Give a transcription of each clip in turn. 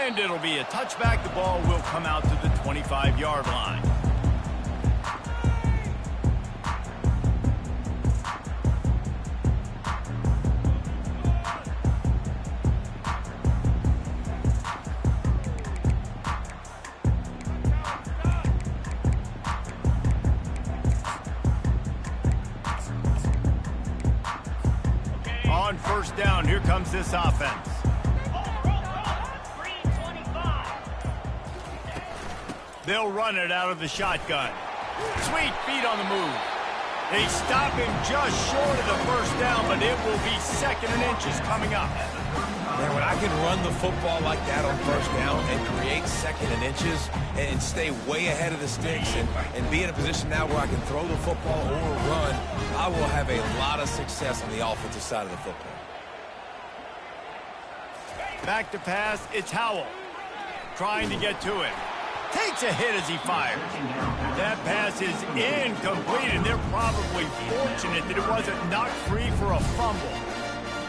And it'll be a touchback. The ball will come out to the 25-yard line. On first down, here comes this offense. They'll run it out of the shotgun. Sweet feet on the move. They stop him just short of the first down, but it will be 2nd and inches coming up. Man, when I can run the football like that on first down and create 2nd and inches and stay way ahead of the sticks and be in a position now where I can throw the football or run, I will have a lot of success on the offensive side of the football. Back to pass, it's Howell. Trying to get to it. Takes a hit as he fires. That pass is incomplete, and they're probably fortunate that it wasn't knocked free for a fumble.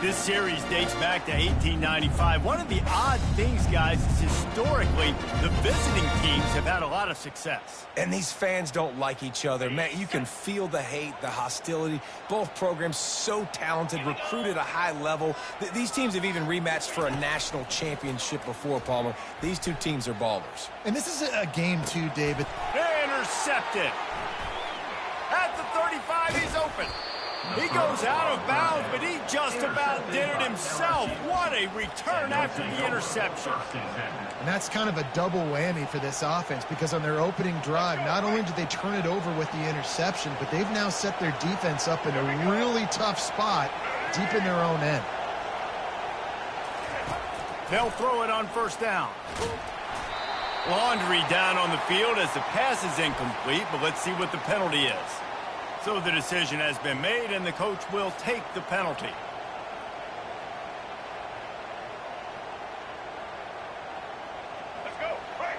This series dates back to 1895. One of the odd things, guys, is historically the visiting teams have had a lot of success. And these fans don't like each other. Man, you can feel the hate, the hostility. Both programs so talented, recruited at a high level. These teams have even rematched for a national championship before, Palmer. These two teams are ballers. And this is a game, too, David. Intercepted. At the 35, he's open. He goes out of bounds, but he just about did it himself. What a return after the interception. And that's kind of a double whammy for this offense, because on their opening drive, not only did they turn it over with the interception, but they've now set their defense up in a really tough spot deep in their own end. They'll throw it on first down. Laundry down on the field as the pass is incomplete, but let's see what the penalty is. So the decision has been made, and the coach will take the penalty.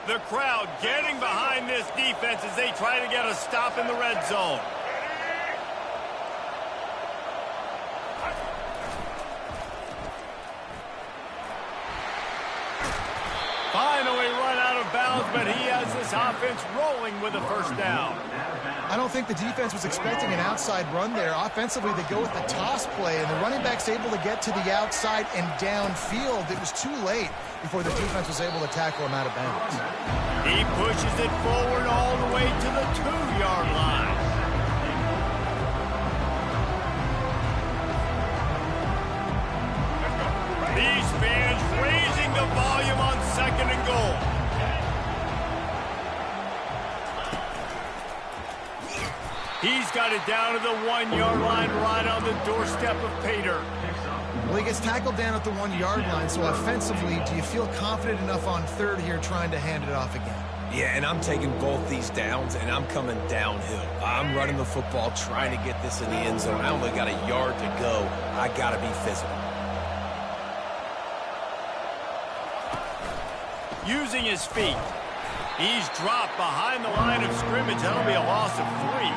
The crowd getting behind this defense as they try to get a stop in the red zone. Finally run out of bounds, but he has this offense rolling with a first down. I don't think the defense was expecting an outside run there. Offensively, they go with the toss play, and the running back's able to get to the outside and downfield. It was too late before the defense was able to tackle him out of bounds. He pushes it forward all the way to the 2-yard line. These fans raising the volume on 2nd and goal. He's got it down to the 1-yard line right on the doorstep of Pater. Well, he gets tackled down at the 1-yard line, so offensively, do you feel confident enough on third here trying to hand it off again? Yeah, and I'm taking both these downs, and I'm coming downhill. I'm running the football, trying to get this in the end zone. I only got a yard to go. I got to be physical. Using his feet. He's dropped behind the line of scrimmage. That'll be a loss of 3.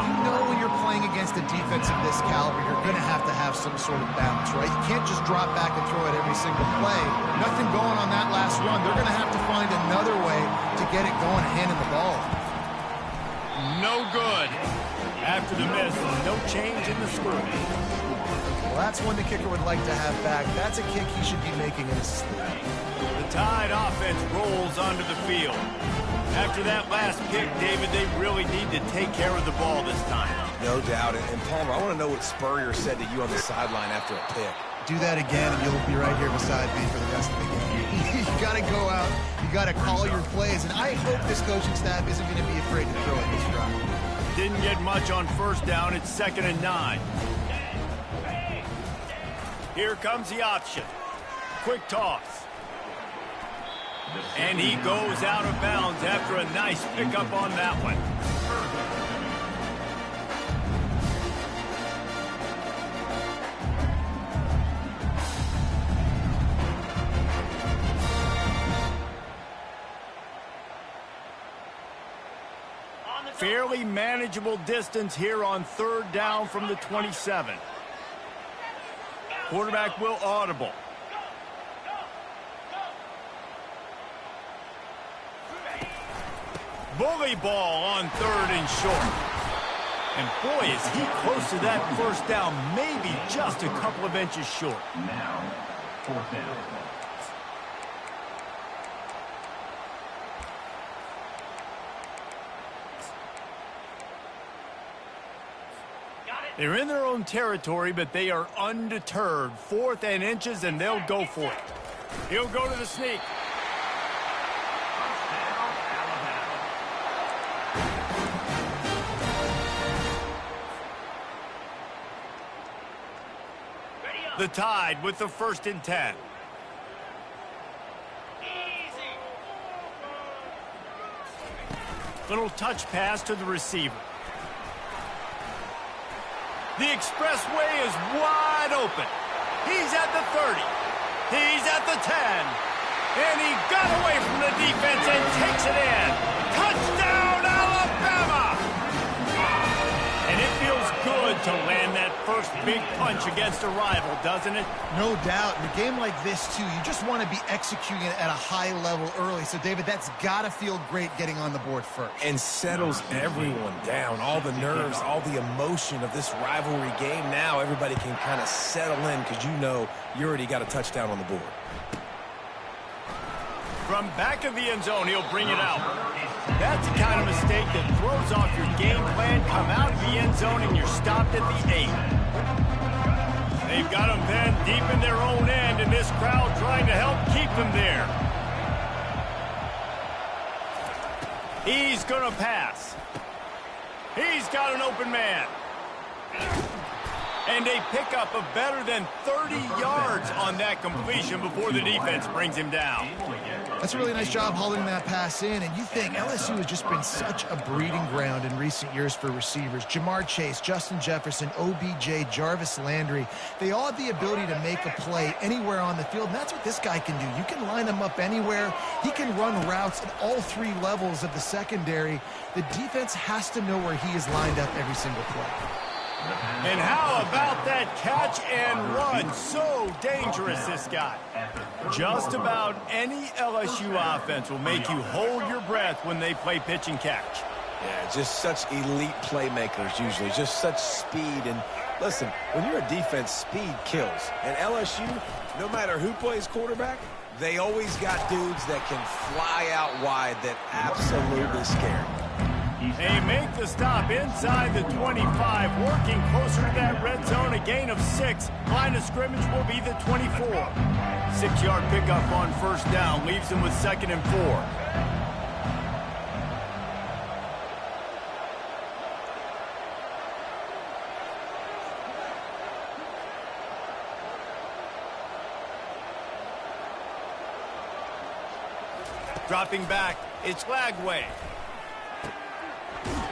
You know when you're playing against a defense of this caliber, you're going to have some sort of balance, right? You can't just drop back and throw it every single play. Nothing going on that last run. They're going to have to find another way to get it going, handing the ball. No good. After the miss, no change in the score. Well, that's one the kicker would like to have back. That's a kick he should be making in his sleep. The Tide offense rolls onto the field. After that last pick, David, they really need to take care of the ball this time. No doubt. And Palmer, I want to know what Spurrier said to you on the sideline after a pick. Do that again, and you'll be right here beside me for the rest of the game. You got to go out. You got to call your plays. And I hope this coaching staff isn't going to be afraid to throw it this drive. Didn't get much on first down. It's 2nd and 9. Here comes the option. Quick toss. And he goes out of bounds after a nice pickup on that one. Fairly manageable distance here on 3rd down from the 27. Quarterback will audible. Bully ball on 3rd and short. And boy, is he close to that first down, maybe just a couple of inches short. Now, 4th down. They're in their own territory, but they are undeterred. 4th and inches, and they'll go for it. He'll go to the sneak. The Tide with the 1st and 10. Little touch pass to the receiver. The expressway is wide open. He's at the 30. He's at the 10. And he got away from the defense and takes it in. Touchdown, Alabama! And it feels good to land that first big punch against a rival, doesn't it? No doubt. In a game like this, too, you just want to be executing it at a high level early. So, David, that's got to feel great getting on the board first. And settles everyone down. All the nerves, all the emotion of this rivalry game. Now everybody can kind of settle in because you know you already got a touchdown on the board. From back of the end zone, he'll bring it out. That's the kind of mistake that throws off your game plan. Come out of the end zone and you're stopped at the 8. They've got them then deep in their own end, and this crowd trying to help keep them there. He's going to pass. He's got an open man. And they pick up a better than 30 yards on that completion before the defense brings him down. That's a really nice job holding that pass in. And you think LSU has just been such a breeding ground in recent years for receivers. Jamar Chase, Justin Jefferson, OBJ, Jarvis Landry. They all have the ability to make a play anywhere on the field. And that's what this guy can do. You can line him up anywhere. He can run routes at all 3 levels of the secondary. The defense has to know where he is lined up every single play. And how about that catch and run? So dangerous, this guy. Just about any LSU offense will make you hold your breath when they play pitch and catch. Yeah, just such elite playmakers usually, just such speed. And listen, when you're a defense, speed kills. And LSU, no matter who plays quarterback, they always got dudes that can fly out wide that absolutely scare. They make the stop inside the 25, working closer to that red zone, a gain of 6. Line of scrimmage will be the 24. 6-yard pickup on 1st down, leaves them with 2nd and 4. Dropping back, it's Lagway.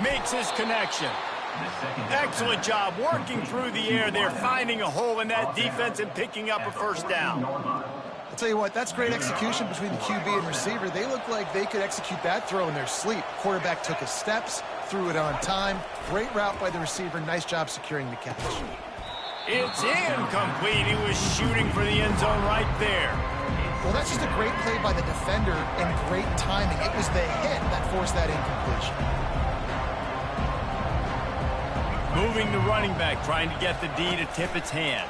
Makes his connection. Excellent job working through the air there, finding a hole in that defense and picking up a 1st down. I'll tell you what, that's great execution between the QB and receiver. They look like they could execute that throw in their sleep. Quarterback took his steps, threw it on time. Great route by the receiver. Nice job securing the catch. It's incomplete. He was shooting for the end zone right there. Well, that's just a great play by the defender and great timing. It was the hit that forced that incompletion. Moving the running back, trying to get the D to tip its hand.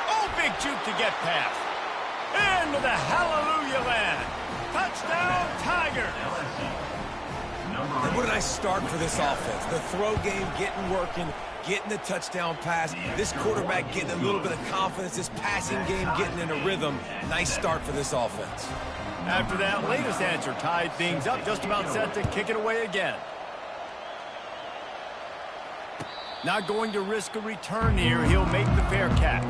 Oh, big juke to get past. Into the hallelujah land. Touchdown, Tiger. And what a nice start for this offense. The throw game getting working, getting the touchdown pass. This quarterback getting a little bit of confidence. This passing game getting in a rhythm. Nice start for this offense. After that latest answer, tied things up, just about set to kick it away again. Not going to risk a return here. He'll make the fair catch.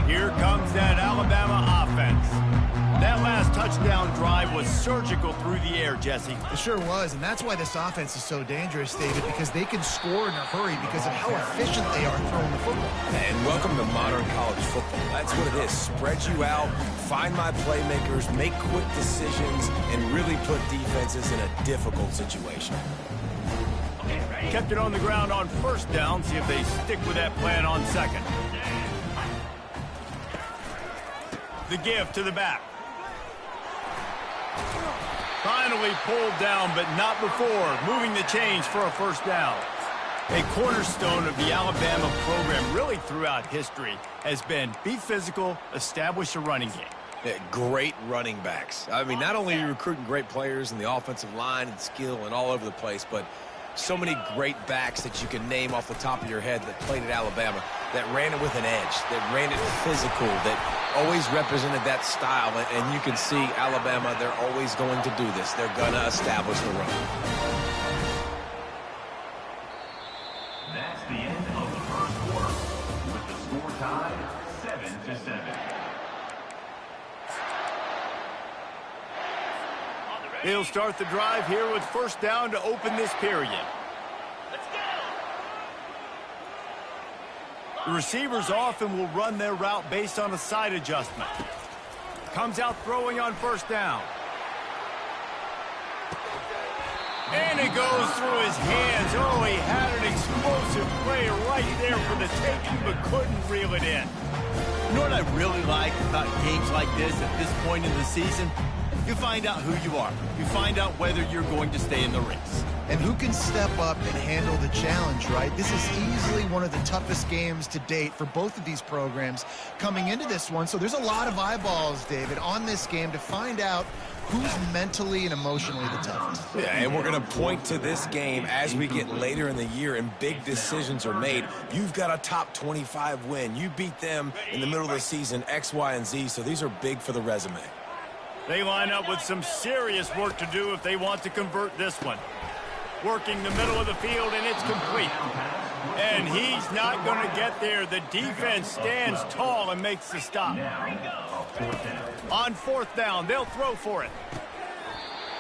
Here comes that Alabama offense. That last touchdown drive was surgical through the air, Jesse. It sure was, and that's why this offense is so dangerous, David, because they can score in a hurry because of how efficient they are throwing the football. And welcome to modern college football. That's what it is. Spread you out, find my playmakers, make quick decisions, and really put defenses in a difficult situation. Kept it on the ground on first down. See if they stick with that plan on second. The give to the back. Finally pulled down, but not before. Moving the chains for a first down. A cornerstone of the Alabama program really throughout history has been be physical, establish a running game. Yeah, great running backs. I mean, not only are you recruiting great players in the offensive line and skill and all over the place, but so many great backs that you can name off the top of your head that played at Alabama, that ran it with an edge, that ran it physical, that always represented that style. And you can see Alabama, they're always going to do this. They're going to establish the run. That's the end of the first quarter, with the score tied 7-7. They'll start the drive here with first down to open this period. The receivers often will run their route based on a side adjustment. Comes out throwing on first down. And it goes through his hands. Oh, he had an explosive play right there for the taking, but couldn't reel it in. You know what I really like about games like this at this point in the season? You find out who you are. You find out whether you're going to stay in the race. And who can step up and handle the challenge, right? This is easily one of the toughest games to date for both of these programs coming into this one. So there's a lot of eyeballs, David, on this game to find out who's mentally and emotionally the toughest. Yeah, and we're going to point to this game as we get later in the year and big decisions are made. You've got a top 25 win. You beat them in the middle of the season, X, Y, and Z, so these are big for the resume. They line up with some serious work to do if they want to convert this one. Working the middle of the field, and it's complete. And he's not going to get there. The defense stands tall and makes the stop. On fourth down, they'll throw for it.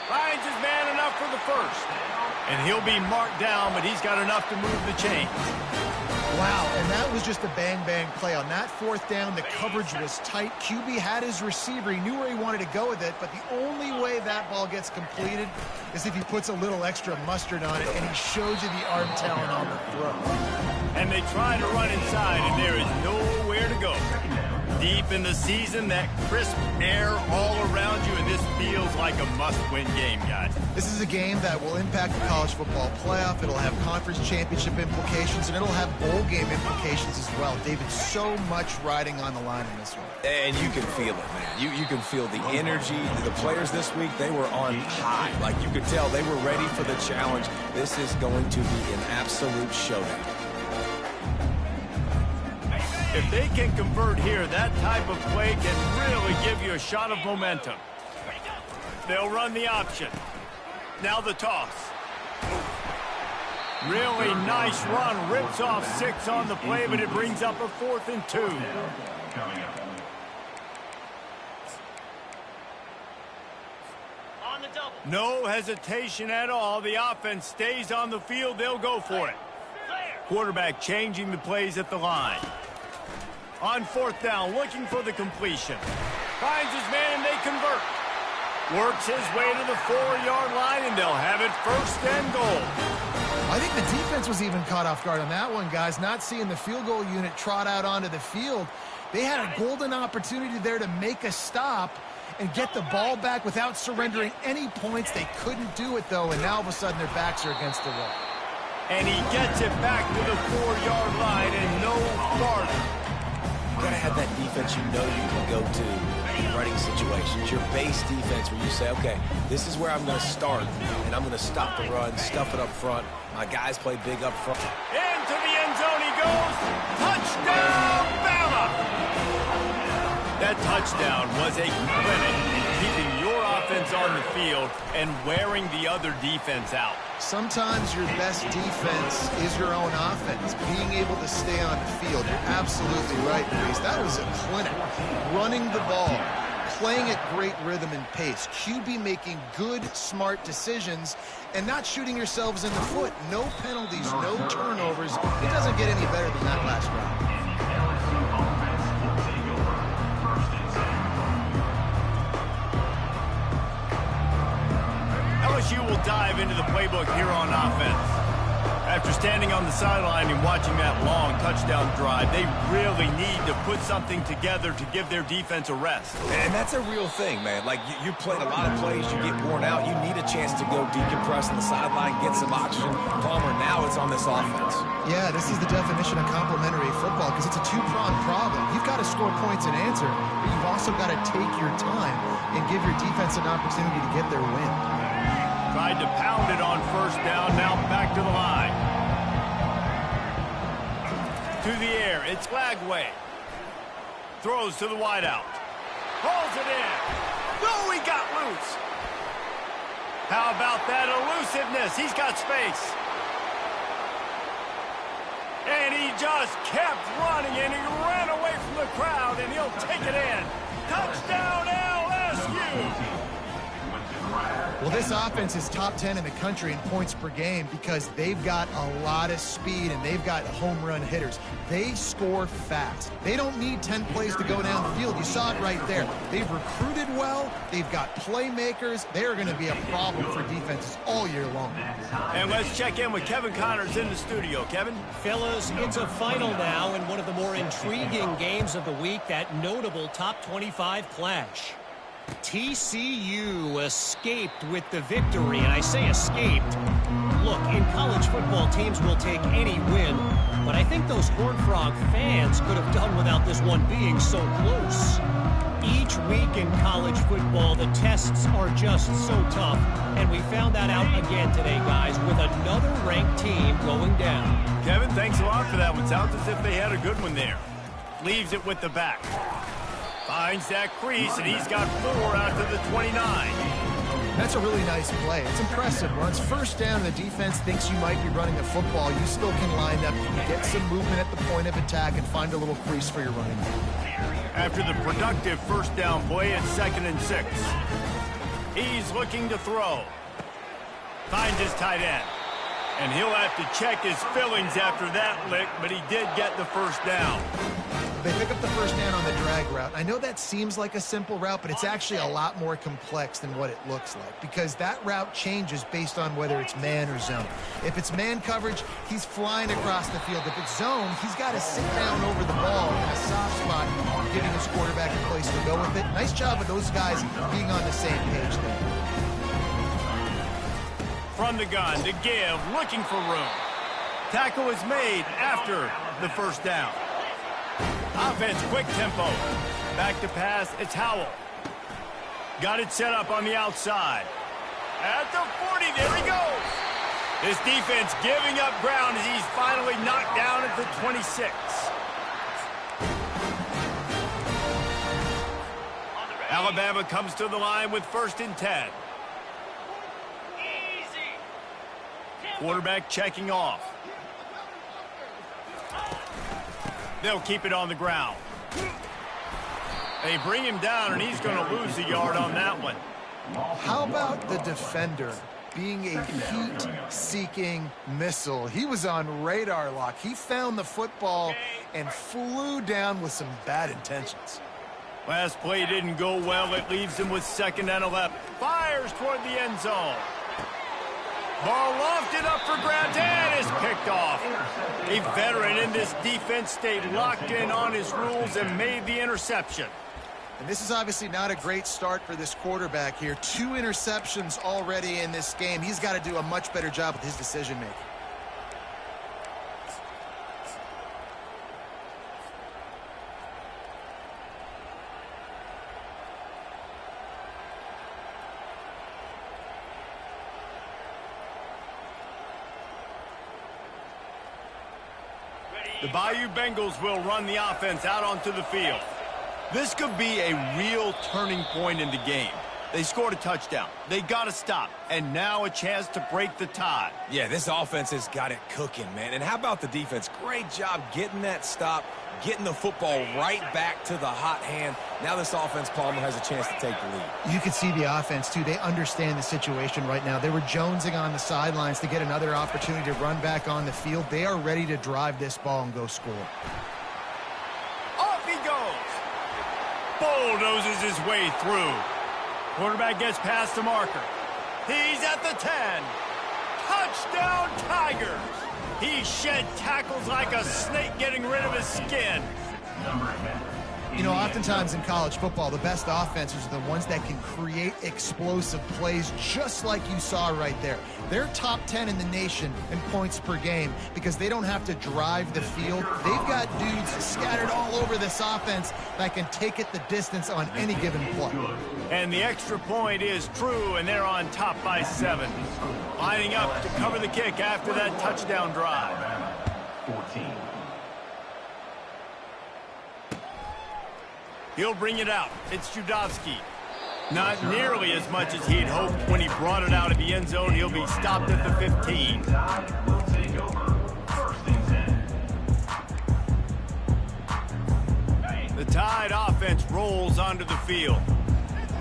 Finds his man enough for the first. And he'll be marked down, but he's got enough to move the chains. Wow, and that was just a bang-bang play. On that fourth down, the coverage was tight. QB had his receiver. He knew where he wanted to go with it, but the only way that ball gets completed is if he puts a little extra mustard on it, and he shows you the arm talent on the throw. And they try to run inside, and there is nowhere to go. Deep in the season, that crisp air all around you, and this feels like a must-win game, guys. This is a game that will impact the college football playoff. It'll have conference championship implications, and it'll have bowl game implications as well. David, so much riding on the line in this one. And you can feel it, man. You can feel the energy. The players this week, they were on high. Like you could tell, they were ready for the challenge. This is going to be an absolute showdown. If they can convert here, that type of play can really give you a shot of momentum. They'll run the option. Now the toss. Really nice run. Rips off 6 on the play, but it brings up a 4th and 2. No hesitation at all. The offense stays on the field. They'll go for it. Quarterback changing the plays at the line. On fourth down, looking for the completion. Finds his man, and they convert. Works his way to the 4-yard line, and they'll have it first and goal. I think the defense was even caught off guard on that one, guys. Not seeing the field goal unit trot out onto the field. They had a golden opportunity there to make a stop and get the ball back without surrendering any points. They couldn't do it, though, and now all of a sudden their backs are against the wall. And he gets it back to the 4-yard line and no farther. You got to have that defense you know you can go to in running situations. Your base defense where you say, okay, this is where I'm going to start, and I'm going to stop the run, stuff it up front. My guys play big up front. Into the end zone he goes. Touchdown, Bama! That touchdown was a clinic in keeping your offense on the field and wearing the other defense out. Sometimes your best defense is your own offense, being able to stay on the field. You're absolutely right, Reese. That was a clinic. Running the ball, playing at great rhythm and pace, QB making good, smart decisions, and not shooting yourselves in the foot. No penalties, no turnovers. It doesn't get any better than that last round. LSU will dive into the playbook here on offense. After standing on the sideline and watching that long touchdown drive, they really need to put something together to give their defense a rest. And that's a real thing, man. Like, you played a lot of plays, you get worn out, you need a chance to go decompress on the sideline, get some oxygen. Palmer, now it's on this offense. Yeah, this is the definition of complementary football because it's a two-pronged problem. You've got to score points and answer, but you've also got to take your time and give your defense an opportunity to get their win. Tried to pound it on first down, now back to the line. To the air, it's Lagway. Throws to the wideout. Pulls it in. No, he got loose. How about that elusiveness? He's got space. And he just kept running, and he ran away from the crowd, and he'll take it in. Touchdown, LSU! Well, this offense is top 10 in the country in points per game because they've got a lot of speed and they've got home run hitters. They score fast. They don't need 10 plays to go down the field. You saw it right there. They've recruited well. They've got playmakers. They're going to be a problem for defenses all year long. And let's check in with Kevin Connors in the studio. Kevin? Fellas, it's a final now in one of the more intriguing games of the week, that notable top 25 clash. TCU escaped with the victory, and I say escaped. Look, in college football, teams will take any win, but I think those Horned Frog fans could have done without this one being so close. Each week in college football, the tests are just so tough, and we found that out again today, guys, with another ranked team going down. Kevin, thanks a lot for that one. Sounds as if they had a good one there. Leaves it with the back. Finds that crease, and he's got 4 out to the 29. That's a really nice play. It's impressive. Once first down, the defense thinks you might be running the football. You still can line up, get some movement at the point of attack, and find a little crease for your running back. After the productive first down play, it's 2nd and 6. He's looking to throw. Finds his tight end. And he'll have to check his fillings after that lick, but he did get the first down. They pick up the first down on the drag route. I know that seems like a simple route, but it's actually a lot more complex than what it looks like because that route changes based on whether it's man or zone. If it's man coverage, he's flying across the field. If it's zone, he's got to sit down over the ball in a soft spot, giving his quarterback a place to go with it. Nice job of those guys being on the same page there. From the gun to give, looking for room. Tackle is made after the first down. Offense, quick tempo. Back to pass, it's Howell. Got it set up on the outside. At the 40, there he goes. This defense giving up ground as he's finally knocked down at the 26. Alabama comes to the line with 1st and 10. Quarterback checking off. They'll keep it on the ground. They bring him down, and he's going to lose a yard on that one. How about the defender being a heat-seeking missile? He was on radar lock. He found the football and flew down with some bad intentions. Last play didn't go well. It leaves him with 2nd and 11. Fires toward the end zone. Ball lofted up for grabs and is picked off. A veteran in this defense stayed locked in on his rules and made the interception. And this is obviously not a great start for this quarterback here. 2 interceptions already in this game. He's got to do a much better job with his decision-making. The Bayou Bengals will run the offense out onto the field. This could be a real turning point in the game. They scored a touchdown. They got to stop. And now a chance to break the tie. Yeah, this offense has got it cooking, man. And how about the defense? Great job getting that stop, getting the football right back to the hot hand. Now this offense, Palmer, has a chance to take the lead. You can see the offense, too. They understand the situation right now. They were jonesing on the sidelines to get another opportunity to run back on the field. They are ready to drive this ball and go score. Off he goes. Bulldozes his way through. Quarterback gets past the marker. He's at the 10. Touchdown, Tigers. He shed tackles like a snake getting rid of his skin. You know, oftentimes in college football, the best offenses are the ones that can create explosive plays just like you saw right there. They're top 10 in the nation in points per game because they don't have to drive the field. They've got dudes scattered all over this offense that can take it the distance on any given play. And the extra point is true, and they're on top by 7. Lining up to cover the kick after that touchdown drive. 14. He'll bring it out. It's Judovsky. Not nearly as much as he'd hoped when he brought it out of the end zone. He'll be stopped at the 15. Will take over. 1st and 10. The Tide offense rolls onto the field.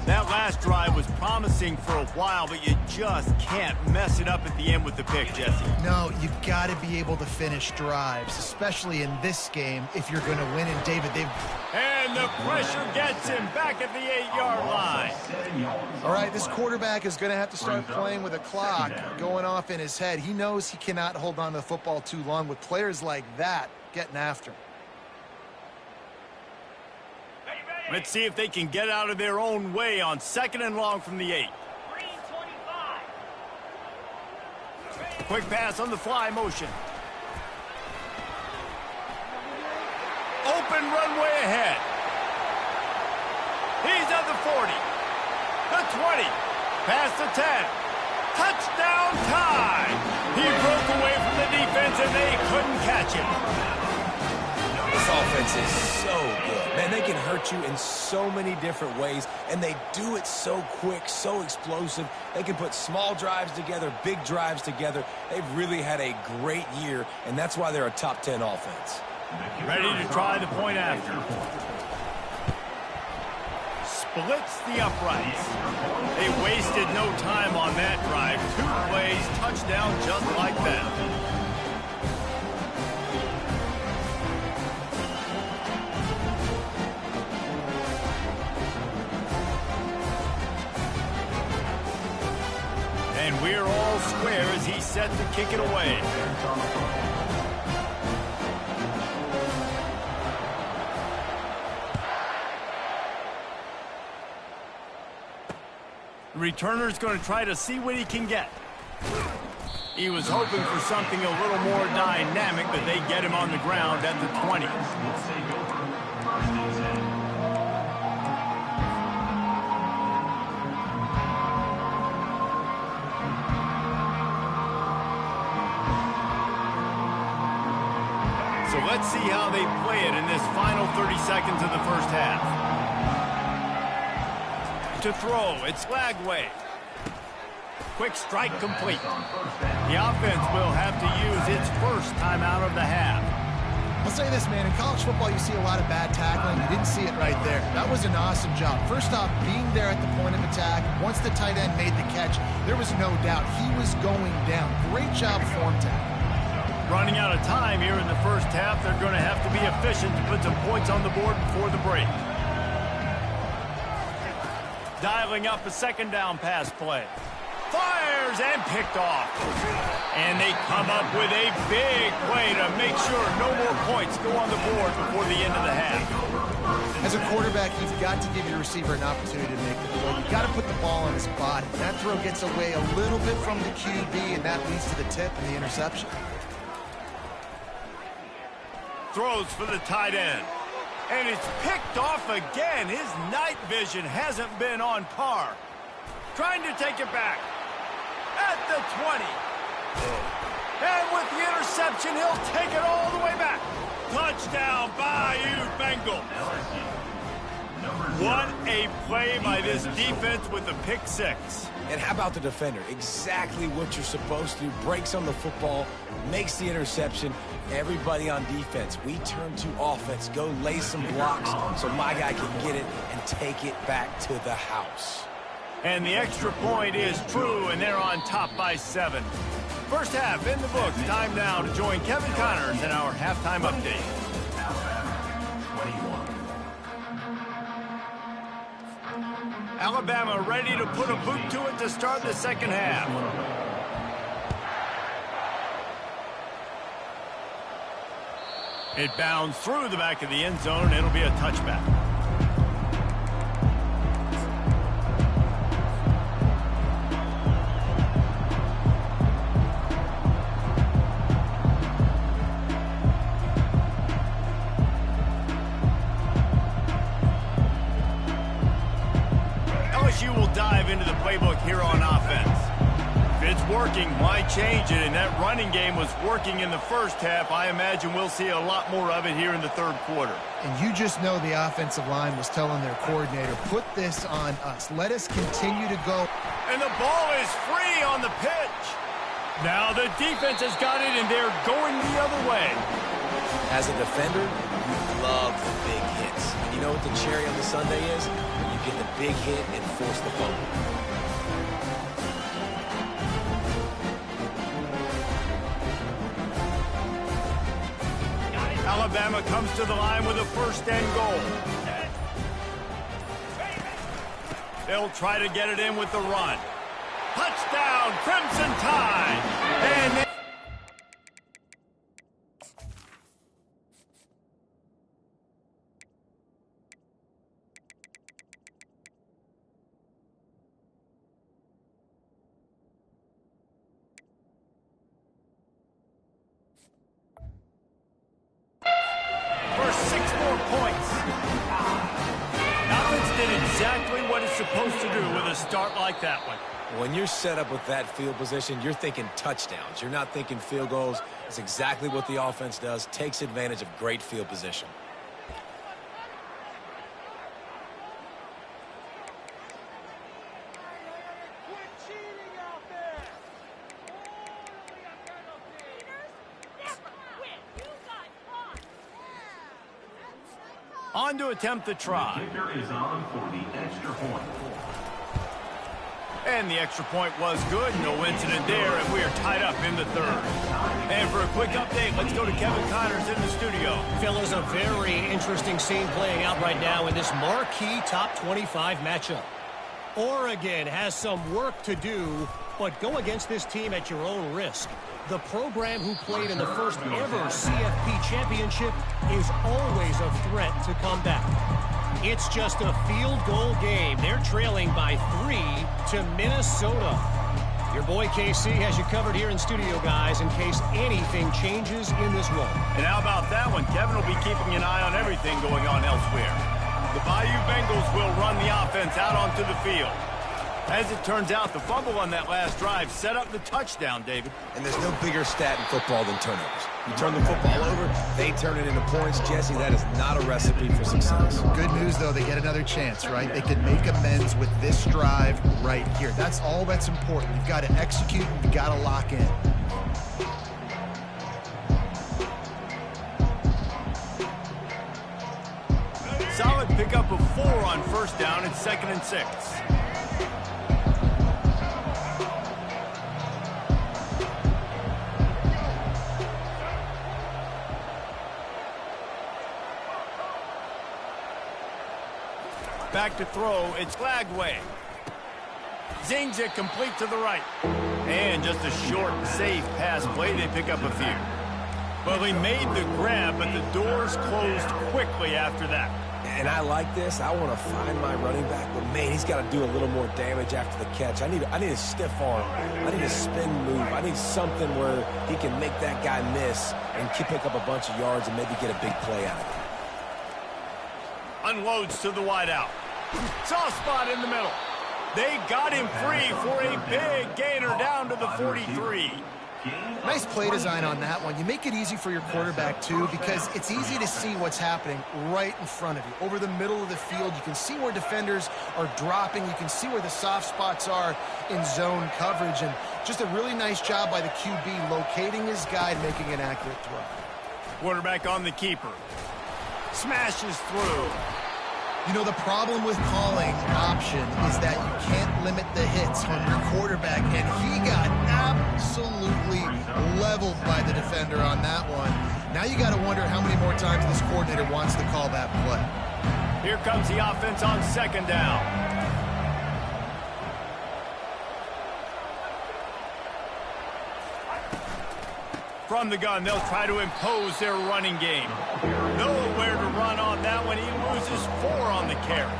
That last drive was promising for a while, but you just can't mess it up at the end with the pick, Jesse. No, you've got to be able to finish drives, especially in this game if you're going to win. And David, And the pressure gets him back at the 8-yard line. all right, this quarterback is going to have to start playing with a clock going off in his head. He knows he cannot hold on to the football too long with players like that getting after him. Let's see if they can get out of their own way on 2nd and long from the 8. Quick pass on the fly motion. Open runway ahead. He's at the 40. The 20. Past the 10. Touchdown Tide. He broke away from the defense and they couldn't catch him. This offense is so good. Man, they can hurt you in so many different ways, and they do it so quick, so explosive. They can put small drives together, big drives together. They've really had a great year, and that's why they're a top 10 offense. Ready to try the point after. Splits the uprights. They wasted no time on that drive. 2 plays, touchdown just like that. And we're all square as he's set to kick it away. The returner's going to try to see what he can get. He was hoping for something a little more dynamic, but they get him on the ground at the 20. So let's see how they play it in this final 30 seconds of the first half. To throw, it's Lagway. Quick strike complete. The offense will have to use its first timeout of the half. I'll say this, man. In college football, you see a lot of bad tackling. You didn't see it right there. That was an awesome job. First off, being there at the point of attack. Once the tight end made the catch, there was no doubt he was going down. Great job form tackle. Running out of time here in the first half, they're going to have to be efficient to put some points on the board before the break. Dialing up a 2nd down pass play. Fires and picked off. And they come up with a big play to make sure no more points go on the board before the end of the half. As a quarterback, you've got to give your receiver an opportunity to make the play. You've got to put the ball on his body. That throw gets away a little bit from the QB, and that leads to the tip and the interception. Throws for the tight end. And it's picked off again. His night vision hasn't been on par. Trying to take it back. At the 20. And with the interception, he'll take it all the way back. Touchdown, Bayou Bengals. What a play by this defense with the pick 6. And how about the defender? Exactly what you're supposed to do. Breaks on the football, makes the interception. Everybody on defense, we turn to offense. Go lay some blocks so my guy can get it and take it back to the house. And the extra point is true, and they're on top by 7. First half in the books. Time now to join Kevin Connors in our halftime update. Alabama ready to put a boot to it to start the second half. It bounds through the back of the end zone, and it'll be a touchback. LSU will dive into the playbook here on offense. If it's working, why change it? And that running game was working in the first half. I imagine we'll see a lot more of it here in the third quarter. And you just know the offensive line was telling their coordinator, put this on us. Let us continue to go. And the ball is free on the pitch. Now the defense has got it, and they're going the other way. As a defender, you love the big hits. And you know what the cherry on the sundae is? You get the big hit and force the fumble. Alabama comes to the line with a first and goal. They'll try to get it in with the run. Touchdown, Crimson Tide! And for 6 more points. Offense did exactly what it's supposed to do with a start like that one. When you're set up with that field position, you're thinking touchdowns. You're not thinking field goals. It's exactly what the offense does, takes advantage of great field position. On to attempt the try. The kicker is on for the extra point. And the extra point was good. No incident there, and we are tied up in the third. And for a quick update, let's go to Kevin Connors in the studio. Fellas, a very interesting scene playing out right now in this marquee top 25 matchup. Oregon has some work to do, but go against this team at your own risk. The program who played in the first ever CFP championship is always a threat to come back. It's just a field goal game. They're trailing by 3 to Minnesota. Your boy KC has you covered here in studio, guys, in case anything changes in this one. And how about that one? Kevin will be keeping an eye on everything going on elsewhere. The Bayou Bengals will run the offense out onto the field. As it turns out, the fumble on that last drive set up the touchdown, David. And there's no bigger stat in football than turnovers. You turn the football over, they turn it into points. Jesse, that is not a recipe for success. Good news, though, they get another chance, right? They can make amends with this drive right here. That's all that's important. You've got to execute and you've got to lock in. Solid pickup of 4 on first down and 2nd and 6. Back to throw, it's Flagway. Zings it complete to the right. And just a short, safe pass play, they pick up a few. Well, he made the grab, but the doors closed quickly after that. And I like this. I want to find my running back, but man, he's got to do a little more damage after the catch. I need a stiff arm. I need a spin move. I need something where he can make that guy miss and pick up a bunch of yards and maybe get a big play out of it. Unloads to the wideout. Soft spot in the middle. They got him free for a big gainer down to the 43. Nice play design on that one. You make it easy for your quarterback, too, because it's easy to see what's happening right in front of you. Over the middle of the field, you can see where defenders are dropping. You can see where the soft spots are in zone coverage. And just a really nice job by the QB locating his guy and making an accurate throw. Quarterback on the keeper. Smashes through. You know, the problem with calling option is that you can't limit the hits on your quarterback, and he got absolutely leveled by the defender on that one. Now you got to wonder how many more times this coordinator wants to call that play. Here comes the offense on 2nd down. From the gun, they'll try to impose their running game. Nowhere to run on that one. He loses 4 on the carry.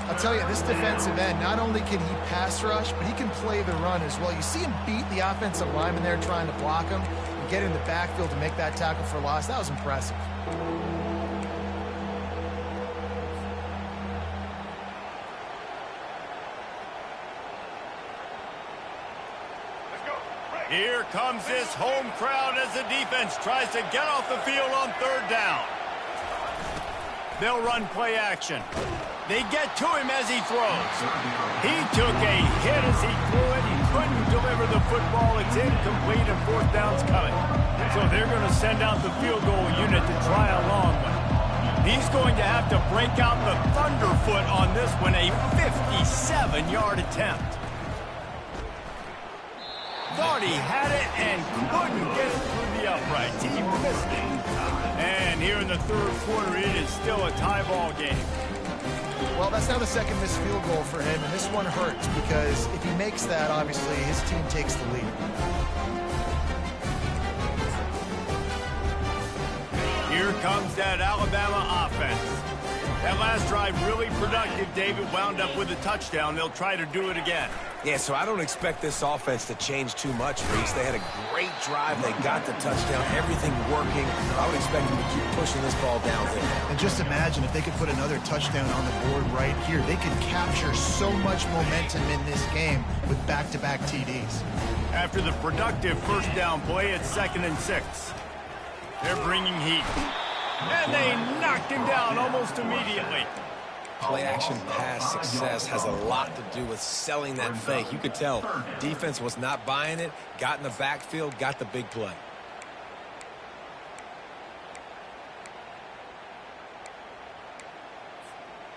I'll tell you, this defensive end, not only can he pass rush, but he can play the run as well. You see him beat the offensive lineman there trying to block him and get in the backfield to make that tackle for loss. That was impressive. Here comes this home crowd as the defense tries to get off the field on 3rd down. They'll run play action. They get to him as he throws. He took a hit as he threw it. He couldn't deliver the football. It's incomplete and 4th down's coming. So they're going to send out the field goal unit to try a long one. He's going to have to break out the thunderfoot on this one, a 57-yard attempt. Thought he had it and couldn't get it through the uprights. He missed it. And here in the 3rd quarter, it is still a tie ball game. Well, that's now the 2nd missed field goal for him, and this one hurts because if he makes that, obviously, his team takes the lead. Here comes that Alabama offense. That last drive really productive. David wound up with a touchdown. They'll try to do it again. Yeah, so I don't expect this offense to change too much, Reese. They had a great drive. They got the touchdown. Everything working. I would expect them to keep pushing this ball downhill. And just imagine if they could put another touchdown on the board right here. They could capture so much momentum in this game with back-to-back TDs. After the productive 1st down play, it's 2nd and 6. They're bringing heat. And they knocked him down almost immediately. Play-action pass success has a lot to do with selling that fake. You could tell defense was not buying it, got in the backfield, got the big play.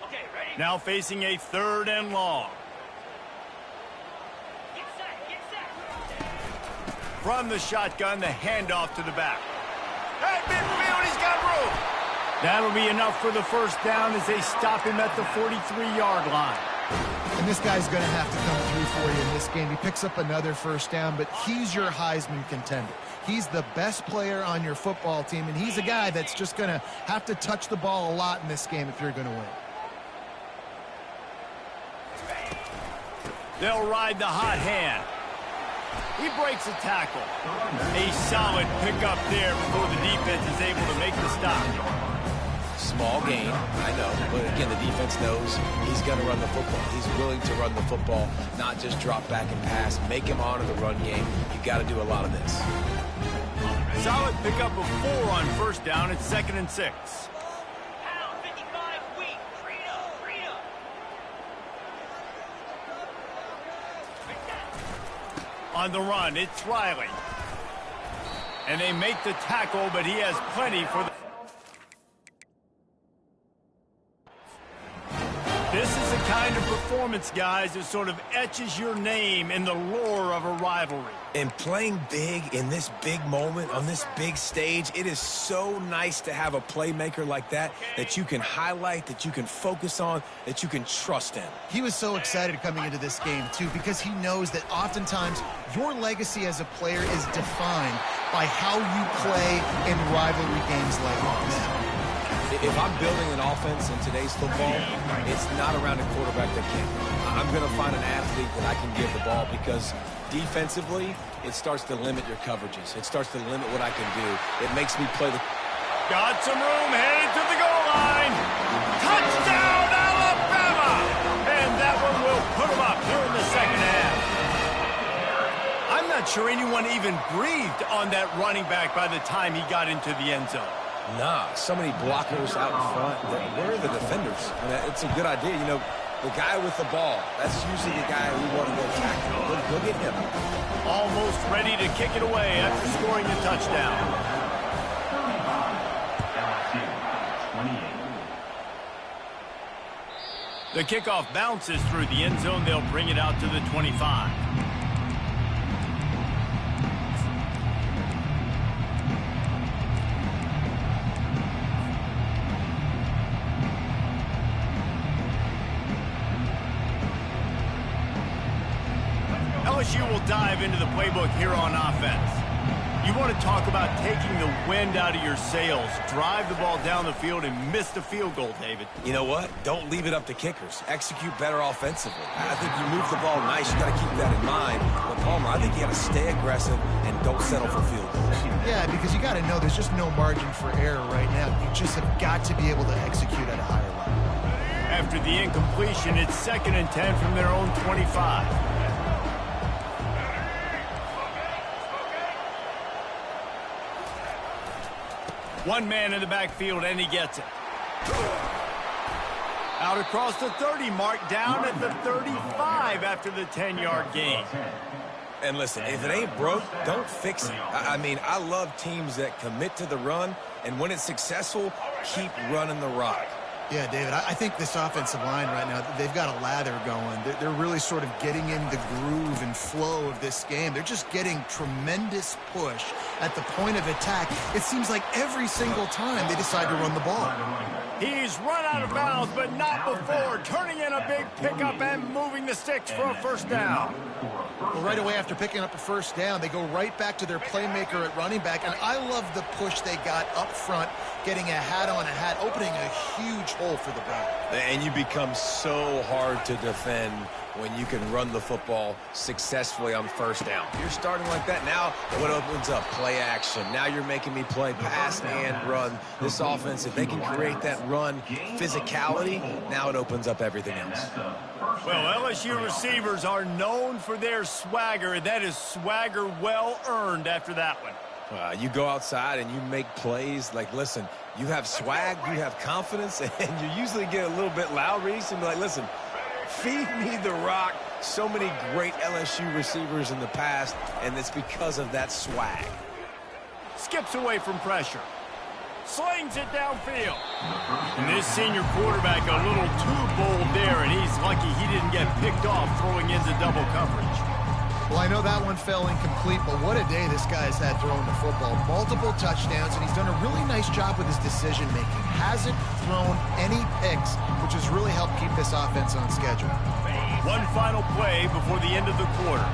Okay, ready? Now facing a 3rd and long. Get set. From the shotgun, the handoff to the back. At midfield, he's got room. That'll be enough for the 1st down as they stop him at the 43-yard line. And this guy's going to have to come through for you in this game. He picks up another 1st down, but he's your Heisman contender. He's the best player on your football team, and he's a guy that's just going to have to touch the ball a lot in this game if you're going to win. They'll ride the hot hand. He breaks a tackle. A solid pickup there before the defense is able to make the stop. Small gain, I know, but again, the defense knows he's going to run the football. He's willing to run the football, not just drop back and pass, make him honor the run game. You got to do a lot of this. Solid pickup of 4 on 1st down. It's 2nd and 6. Pound 55 weak. Freedom. On the run, it's Riley. And they make the tackle, but he has plenty for the... This is the kind of performance, guys, that sort of etches your name in the lore of a rivalry. And playing big in this big moment, on this big stage, it is so nice to have a playmaker like that you can highlight, that you can focus on, that you can trust in. He was so excited coming into this game, too, because he knows that oftentimes your legacy as a player is defined by how you play in rivalry games like this. If I'm building an offense in today's football, it's not around a quarterback that can. I'm going to find an athlete that I can give the ball because defensively, it starts to limit your coverages. It starts to limit what I can do. It makes me play the... Got some room, headed to the goal line. Touchdown, Alabama! And that one will put them up here in the 2nd half. I'm not sure anyone even breathed on that running back by the time he got into the end zone. Nah, so many blockers out in front. Where are the defenders? I mean, it's a good idea. You know, the guy with the ball, that's usually the guy we want to go tackle. Go get him. Almost ready to kick it away after scoring the touchdown. The kickoff bounces through the end zone. They'll bring it out to the 25. LSU will dive into the playbook here on offense. You want to talk about taking the wind out of your sails. Drive the ball down the field and miss the field goal, David. You know what? Don't leave it up to kickers. Execute better offensively. I think you move the ball nice. You got to keep that in mind. But Palmer, I think you got to stay aggressive and don't settle for field goals. Yeah, because you got to know there's just no margin for error right now. You just have got to be able to execute at a higher level. After the incompletion, it's 2nd and 10 from their own 25. One man in the backfield, and he gets it. Out across the 30 mark, down at the 35 after the 10-yard gain. And listen, if it ain't broke, don't fix it. I mean, I love teams that commit to the run, and when it's successful, keep running the rock. Yeah, David, I think this offensive line right now, they've got a lather going. They're really sort of getting in the groove and flow of this game. They're just getting tremendous push at the point of attack. It seems like every single time they decide to run the ball. He's run out of bounds, but not before. Turning in a big pickup and moving the sticks for a first down. Well, right away after picking up a first down, they go right back to their playmaker at running back. And I love the push they got up front, getting a hat on a hat, opening a huge hole for the back. And you become so hard to defend when you can run the football successfully on first down. You're starting like that now, what opens up? Play action. Now you're making me play pass and run. This offense, if they can create that run physicality, now it opens up everything else. Well, LSU receivers are known for their swagger, and that is swagger well earned after that one. You go outside and you make plays. Like, listen, you have swag, you have confidence, and you usually get a little bit loud, Reese, and be like, listen, feed me the rock. So many great LSU receivers in the past, and it's because of that swag. Skips away from pressure. Slings it downfield. And this senior quarterback a little too bold there, and he's lucky he didn't get picked off throwing into double coverage. Well, I know that one fell incomplete, but what a day this guy's had throwing the football. Multiple touchdowns, and he's done a really nice job with his decision-making. Hasn't thrown any picks, which has really helped keep this offense on schedule. One final play before the end of the quarter.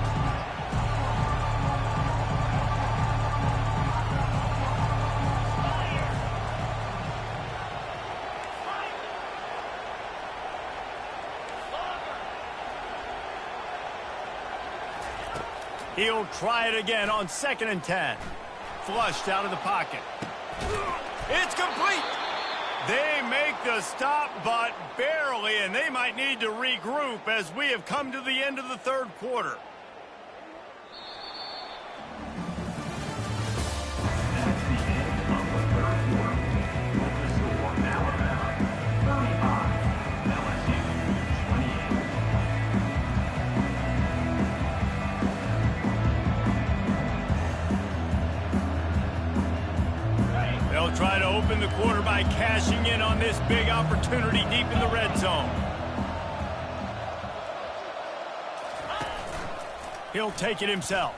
He'll try it again on 2nd and 10. Flushed out of the pocket. It's complete. They make the stop, but barely, and they might need to regroup as we have come to the end of the third quarter. That's the end of the third quarter. With the score, Alabama 35, LSU 28. They'll try to open the quarter by cashing in on this big opportunity deep in the red zone. He'll take it himself.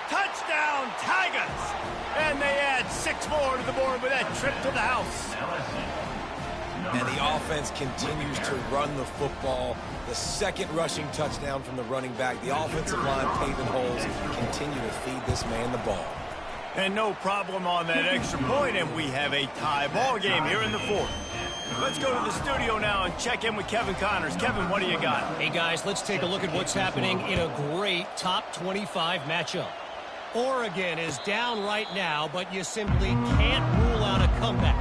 Touchdown, Tigers! And they add 6 more to the board with that trip to the house. And the offense continues to run the football. The second rushing touchdown from the running back. The offensive line paving holes. Continue to feed this man the ball. And no problem on that extra point, and we have a tie ball game here in the fourth. Let's go to the studio now and check in with Kevin Connors. Kevin, what do you got? Hey, guys, let's take a look at what's happening in a great top 25 matchup. Oregon is down right now, but you simply can't rule out a comeback.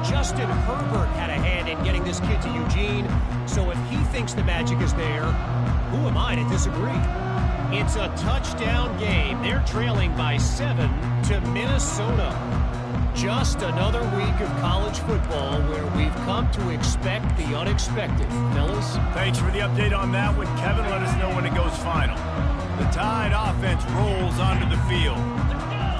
Justin Herbert had a hand in getting this kid to Eugene, so if he thinks the magic is there, who am I to disagree? It's a touchdown game. They're trailing by 7 to Minnesota. Just another week of college football where we've come to expect the unexpected. Fellas? Thanks for the update on that one, Kevin. Let us know when it goes final. The Tide offense rolls onto the field.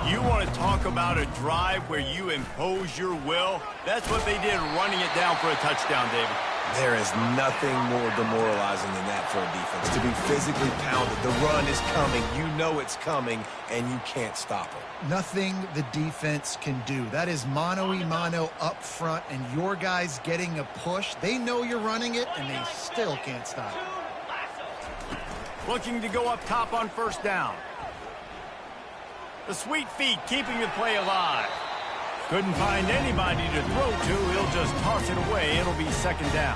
You want to talk about a drive where you impose your will? That's what they did, running it down for a touchdown, David. There is nothing more demoralizing than that for a defense. To be physically pounded. The run is coming. You know it's coming, and you can't stop it. Nothing the defense can do. That is mano-a-mano up front, and your guys getting a push. They know you're running it, and they still can't stop it. Looking to go up top on first down. The sweet feet keeping the play alive. Couldn't find anybody to throw to. He'll just toss it away. It'll be second down.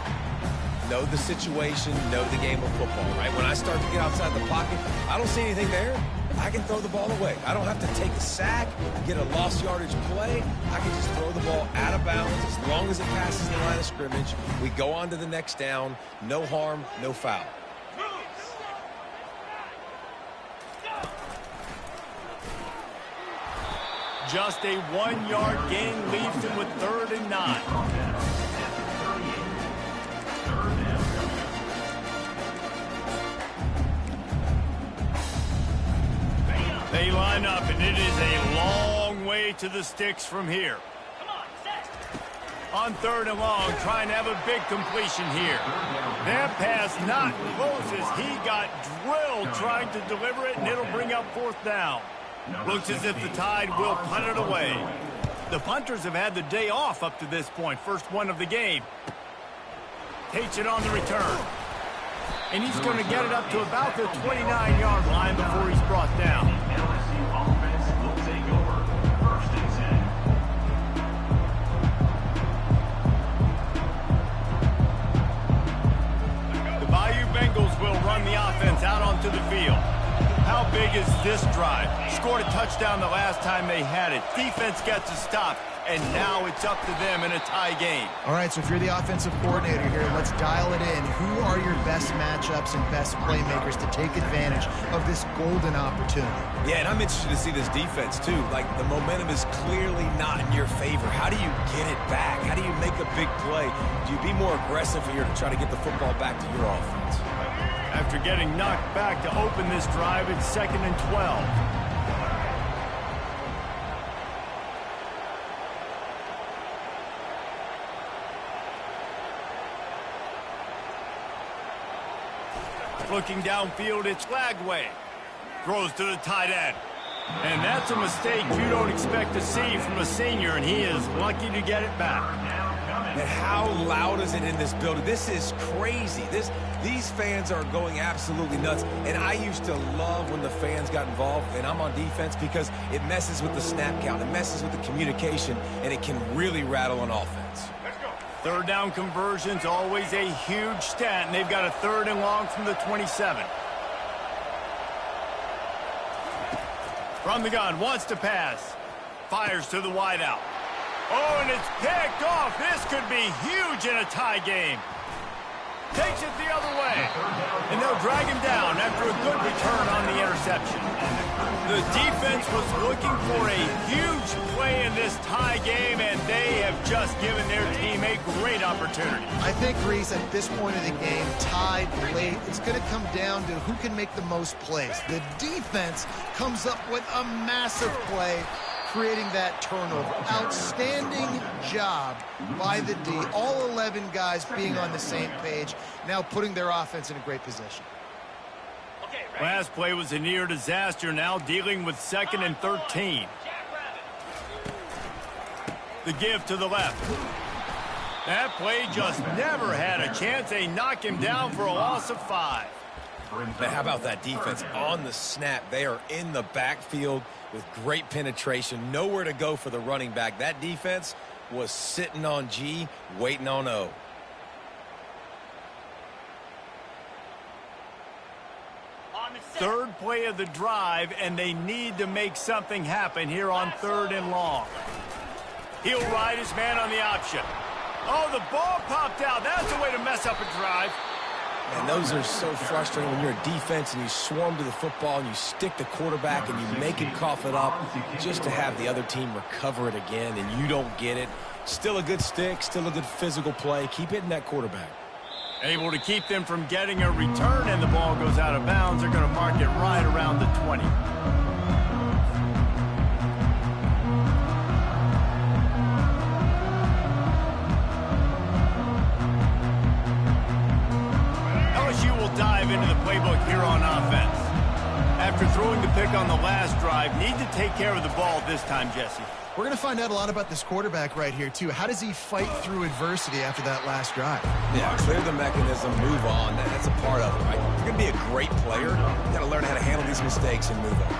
Know the situation, know the game of football, right? When I start to get outside the pocket, I don't see anything there. I can throw the ball away. I don't have to take a sack, get a lost yardage play. I can just throw the ball out of bounds as long as it passes the line of scrimmage. We go on to the next down. No harm, no foul. Just a 1-yard gain leaves him with 3rd and 9. They line up, and it is a long way to the sticks from here. Come on, set. On 3rd and long, trying to have a big completion here. That pass not close as he got drilled trying to deliver it, and it'll bring up 4th down. Looks as if the Tide will punt it away. The punters have had the day off up to this point. First one of the game. Takes it on the return. And he's going to get it up to about the 29-yard line before he's brought down. LSU offense will take over. 1st and 10. The Bayou Bengals will run the offense out onto the field. How big is this drive? Scored a touchdown the last time they had it. Defense gets a stop, and now it's up to them in a tie game. All right, so if you're the offensive coordinator here, let's dial it in. Who are your best matchups and best playmakers to take advantage of this golden opportunity? Yeah, and I'm interested to see this defense, too. Like, the momentum is clearly not in your favor. How do you get it back? How do you make a big play? Do you be more aggressive here to try to get the football back to your offense? After getting knocked back to open this drive, it's 2nd and 12. Looking downfield, it's Lagway. Throws to the tight end. And that's a mistake you don't expect to see from a senior, and he is lucky to get it back. And how loud is it in this building? This is crazy. These fans are going absolutely nuts. And I used to love when the fans got involved, and I'm on defense, because it messes with the snap count. It messes with the communication, and it can really rattle an offense. 3rd down conversion's always a huge stat, and they've got a 3rd and long from the 27. From the gun, wants to pass. Fires to the wideout. Oh, and it's picked off. This could be huge in a tie game. Takes it the other way. And they'll drag him down after a good return on the interception. The defense was looking for a huge play in this tie game, and they have just given their team a great opportunity. I think, Reese, at this point of the game, tied late, it's going to come down to who can make the most plays. The defense comes up with a massive play, creating that turnover. Outstanding job by the D. All 11 guys being on the same page, now putting their offense in a great position. Okay, ready? Last play was a near disaster, now dealing with 2nd and 13. The give to the left. That play just never had a chance. They knock him down for a loss of 5. Now, how about that defense on the snap? They are in the backfield with great penetration. Nowhere to go for the running back. That defense was sitting on G, waiting on O. On the set. 3rd play of the drive, and they need to make something happen here on 3rd and long. He'll ride his man on the option. Oh, the ball popped out. That's a way to mess up a drive. And those are so frustrating when you're a defense and you swarm to the football and you stick the quarterback and you make him cough it up just to have the other team recover it again and you don't get it. Still a good stick, still a good physical play. Keep hitting that quarterback. Able to keep them from getting a return, and the ball goes out of bounds. They're going to mark it right around the 20. LSU will dive into the playbook here on offense. After throwing the pick on the last drive, need to take care of the ball this time, Jesse. We're going to find out a lot about this quarterback right here, too. How does he fight through adversity after that last drive? Yeah, clear the mechanism, move on. That's a part of it, right? If you're going to be a great player, you got to learn how to handle these mistakes and move on.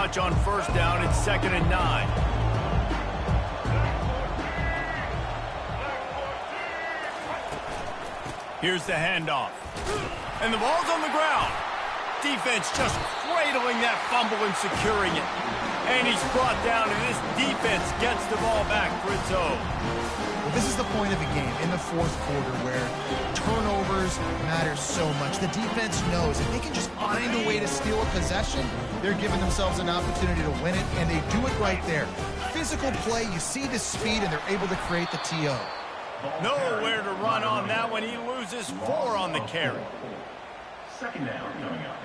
much on first down. It's 2nd and 9. Here's the handoff. And the ball's on the ground. Defense just cradling that fumble and securing it. And he's brought down, and this defense gets the ball back for its own. Well, this is the point of the game in the fourth quarter where turnovers matter so much. The defense knows if they can just find a way to steal a possession, they're giving themselves an opportunity to win it, and they do it right there. Physical play, you see the speed, and they're able to create the TO. Nowhere to run on that one. He loses 4 on the carry. 2nd down coming up.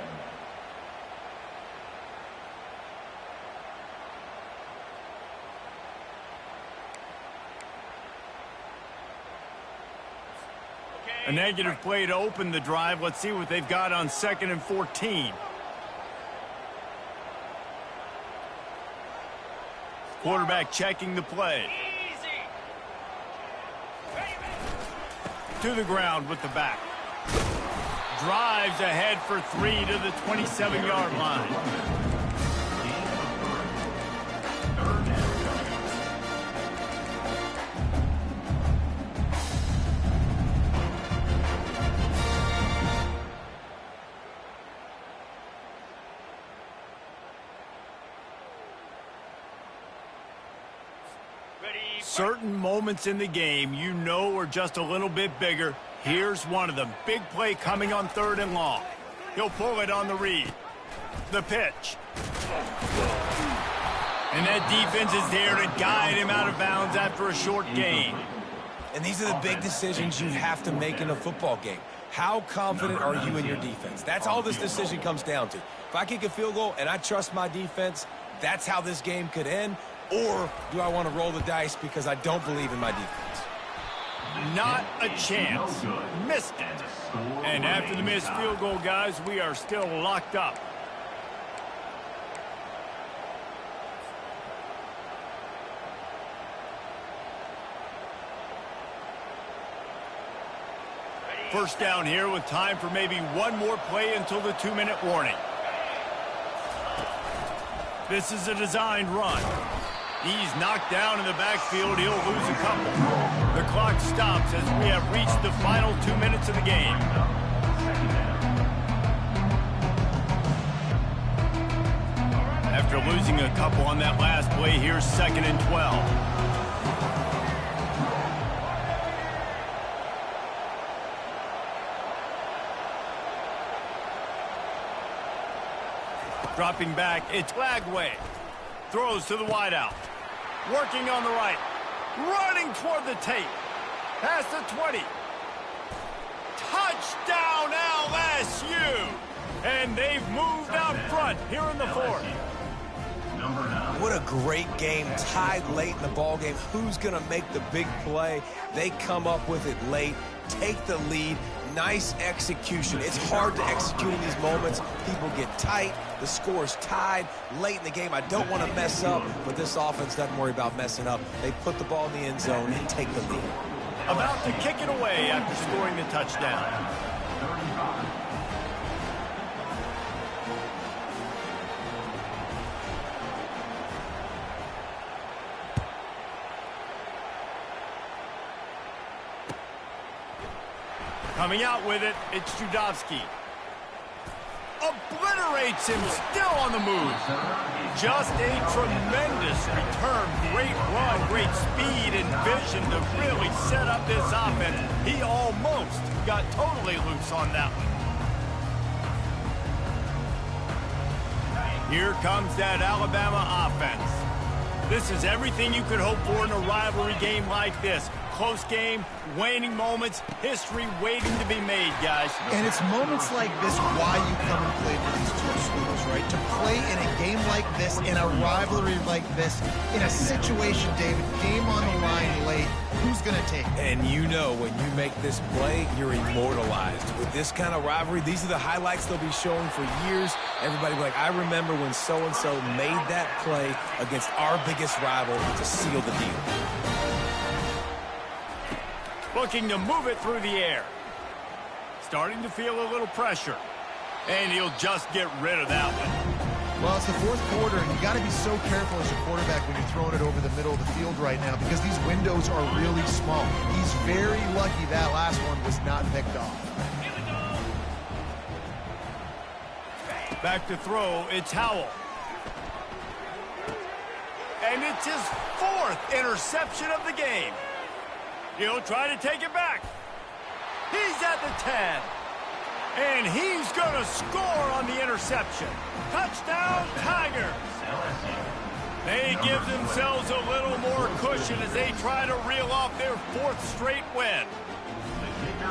A negative play to open the drive. Let's see what they've got on 2nd and 14. Quarterback checking the play. To the ground with the back. Drives ahead for 3 to the 27-yard line. Certain moments in the game you know are just a little bit bigger. Here's one of them. Big play coming on 3rd and long. He'll pull it on the read. The pitch. And that defense is there to guide him out of bounds after a short gain. And these are the big decisions you have to make in a football game. How confident are you in your defense? That's all this decision comes down to. If I kick a field goal and I trust my defense, that's how this game could end. Or do I want to roll the dice because I don't believe in my defense? Not a chance. Missed it. And after the missed field goal, guys, we are still locked up. First down here with time for maybe one more play until the 2-minute warning. This is a designed run. He's knocked down in the backfield. He'll lose a couple. The clock stops as we have reached the final 2 minutes of the game. After losing a couple on that last play, here's 2nd and 12. Dropping back, it's Lagway. Throws to the wideout. Working on the right. Running toward the tape. Past the 20. Touchdown LSU! And they've moved out front here in the 4th. What a great game, tied late in the ball game. Who's going to make the big play? They come up with it late, take the lead. Nice execution. It's hard to execute in these moments. People get tight. The score's tied late in the game. I don't want to mess up, but this offense doesn't worry about messing up. They put the ball in the end zone and take the lead. About to kick it away after scoring the touchdown. Coming out with it, it's Judovsky. Obliterates him, still on the move. Just a tremendous return. Great run, great speed and vision to really set up this offense. He almost got totally loose on that one. Here comes that Alabama offense. This is everything you could hope for in a rivalry game like this. Close game, waning moments, history waiting to be made, guys. And it's moments like this why you come and play for these two schools, right? To play in a game like this, in a rivalry like this, in a situation, David, game on the line late, who's going to take it? And you know when you make this play, you're immortalized. With this kind of rivalry, these are the highlights they'll be showing for years. Everybody will be like, I remember when so-and-so made that play against our biggest rival to seal the deal. Looking to move it through the air. Starting to feel a little pressure. And he'll just get rid of that one. Well, it's the fourth quarter, and you got to be so careful as a quarterback when you're throwing it over the middle of the field right now because these windows are really small. He's very lucky that last one was not picked off. Back to throw, it's Howell. And it's his fourth interception of the game. He'll try to take it back. He's at the 10. And he's going to score on the interception. Touchdown, Tigers. They give themselves a little more cushion as they try to reel off their fourth straight win.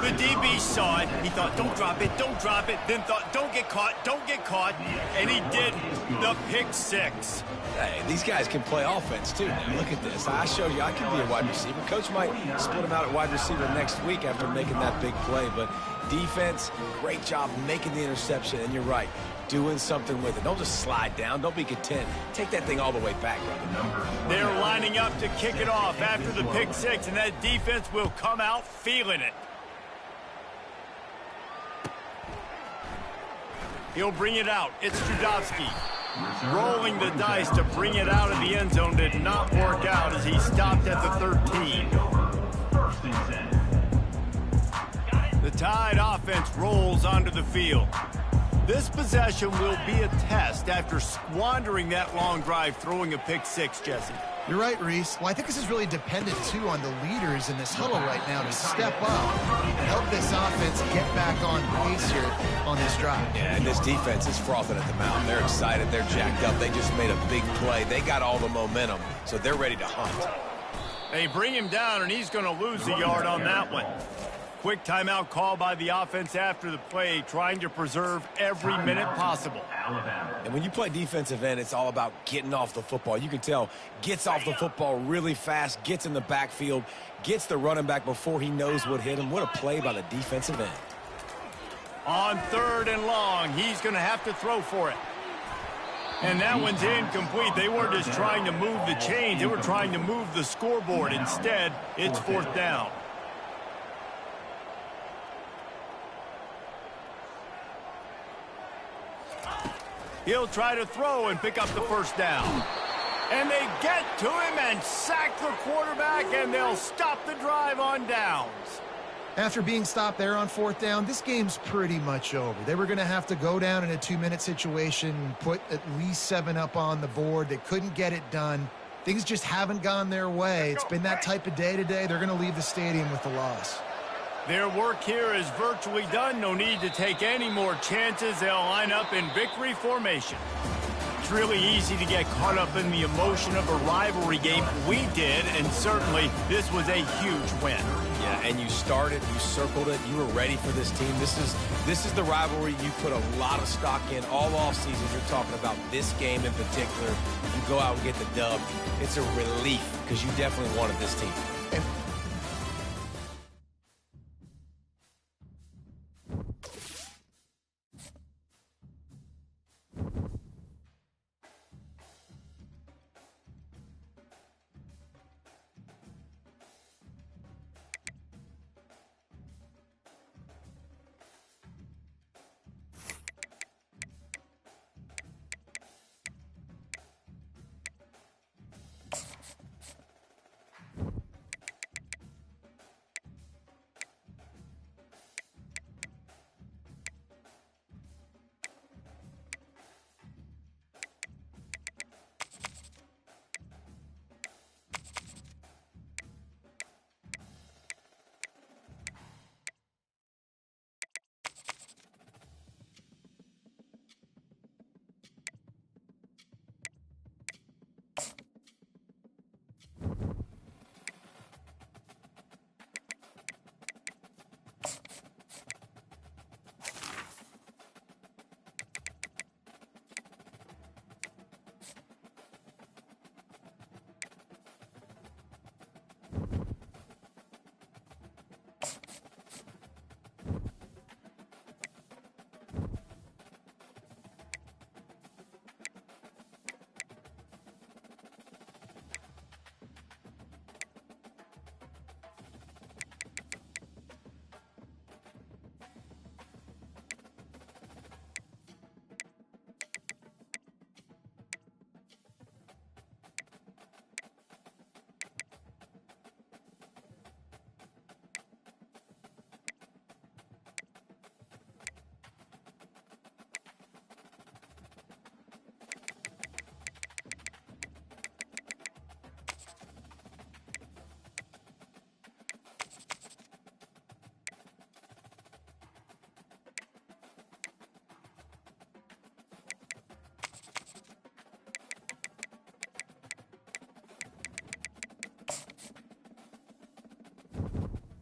The DB saw it. He thought, don't drop it, don't drop it. Then thought, don't get caught, don't get caught. And he didn't. The pick six. Hey, these guys can play offense, too. Now, look at this. I showed you I can be a wide receiver. Coach might split him out at wide receiver next week after making that big play. But defense, great job making the interception. And you're right, doing something with it. Don't just slide down. Don't be content. Take that thing all the way back, brother. They're lining up to kick it off after the pick six, and that defense will come out feeling it. He'll bring it out. It's Trudovsky. Rolling the dice to bring it out of the end zone did not work out as he stopped at the 13. The Tide offense rolls onto the field. This possession will be a test after squandering that long drive throwing a pick six, Jesse. You're right, Reese. Well, I think this is really dependent, too, on the leaders in this huddle right now to step up and help this offense get back on pace here on this drive. Yeah, and this defense is frothing at the mouth. They're excited. They're jacked up. They just made a big play. They got all the momentum, so they're ready to hunt. They bring him down, and he's going to lose a yard on that one. Quick timeout call by the offense after the play, trying to preserve every minute possible. And when you play defensive end, it's all about getting off the football. You can tell, gets off the football really fast, gets in the backfield, gets the running back before he knows what hit him. What a play by the defensive end. On 3rd and long, he's going to have to throw for it. And that one's incomplete. They weren't just trying to move the chains. They were trying to move the scoreboard. Instead, it's 4th down. He'll try to throw and pick up the first down. And they get to him and sack the quarterback, and they'll stop the drive on downs. After being stopped there on 4th down, this game's pretty much over. They were going to have to go down in a 2-minute situation, put at least 7 up on the board. They couldn't get it done. Things just haven't gone their way. It's been that type of day today. They're going to leave the stadium with the loss. Their work here is virtually done. No need to take any more chances. They'll line up in victory formation. It's really easy to get caught up in the emotion of a rivalry game. We did, and certainly this was a huge win. Yeah, and you started, you circled it, you were ready for this team. This is the rivalry you put a lot of stock in all offseason. You're talking about this game in particular. You go out and get the dub. It's a relief because you definitely wanted this team.